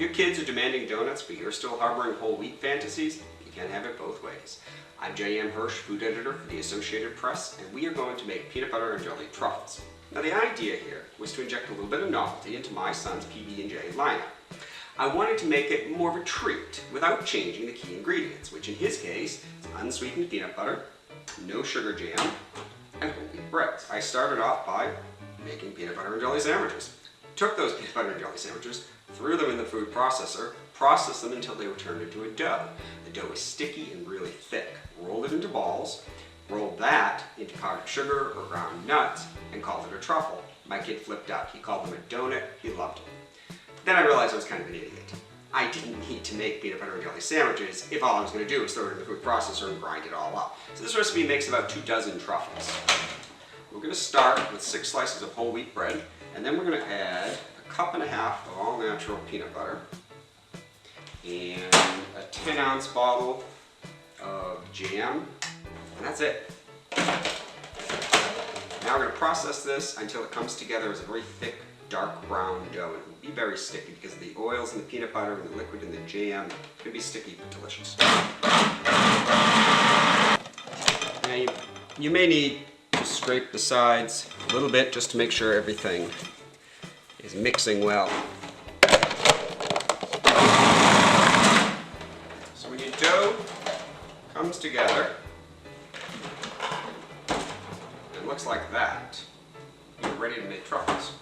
your kids are demanding donuts but you're still harboring whole wheat fantasies, you can't have it both ways. I'm J.M. Hirsch, food editor for the Associated Press, and we are going to make peanut butter and jelly truffles. Now the idea here was to inject a little bit of novelty into my son's PB&J lineup. I wanted to make it more of a treat without changing the key ingredients, which in his case is unsweetened peanut butter, no sugar jam, and whole wheat breads. I started off by making peanut butter and jelly sandwiches. Took those peanut butter and jelly sandwiches, threw them in the food processor, processed them until they were turned into a dough. The dough was sticky and really thick. Rolled it into balls, rolled that into powdered sugar or ground nuts, and called it a truffle. My kid flipped out. He called them a donut. He loved it. Then I realized I was kind of an idiot. I didn't need to make peanut butter and jelly sandwiches if all I was going to do was throw it in the food processor and grind it all up. So this recipe makes about 24 truffles. We're going to start with 6 slices of whole wheat bread, and then we're going to add a cup and a half of all natural peanut butter and a 10-ounce bottle of jam, and that's it. Now we're going to process this until it comes together as a very thick, dark brown dough. It will be very sticky because of the oils and the peanut butter and the liquid in the jam. It's going to be sticky but delicious. Now you may need to scrape the sides a little bit just to make sure everything is mixing well. So when your dough comes together and looks like that, you're ready to make truffles.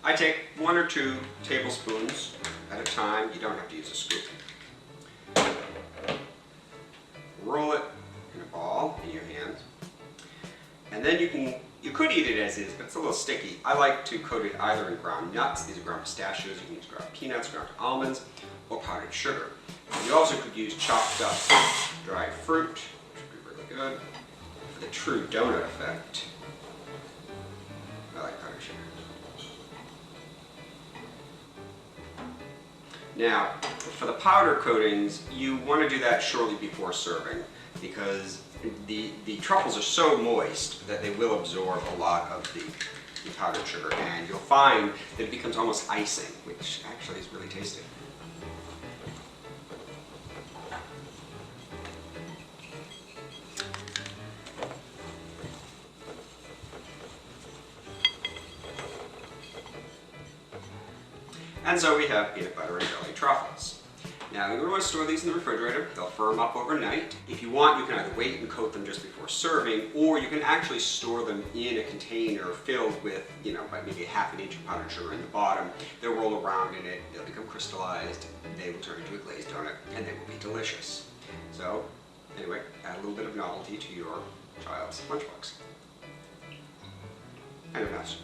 I take 1 or 2 tablespoons at a time. You don't have to use a scoop. Roll it in a ball in your hands. And then you could eat it as is, but it's a little sticky. I like to coat it either in ground nuts. These are ground pistachios. You can use ground peanuts, ground almonds, or powdered sugar. You also could use chopped up dried fruit, which would be really good. For the true donut effect, I like powdered sugar. Now, for the powder coatings, you want to do that shortly before serving because the truffles are so moist that they will absorb a lot of the powdered sugar, and you'll find that it becomes almost icing, which actually is really tasty. And so we have peanut butter and jelly truffles. Now you're going to want to store these in the refrigerator. They'll firm up overnight. If you want, you can either wait and coat them just before serving, or you can actually store them in a container filled with, by maybe ½ inch of powdered sugar in the bottom. They'll roll around in it, they'll become crystallized, they will turn into a glazed donut, and they will be delicious. So anyway, add a little bit of novelty to your child's lunchbox. And a mouse.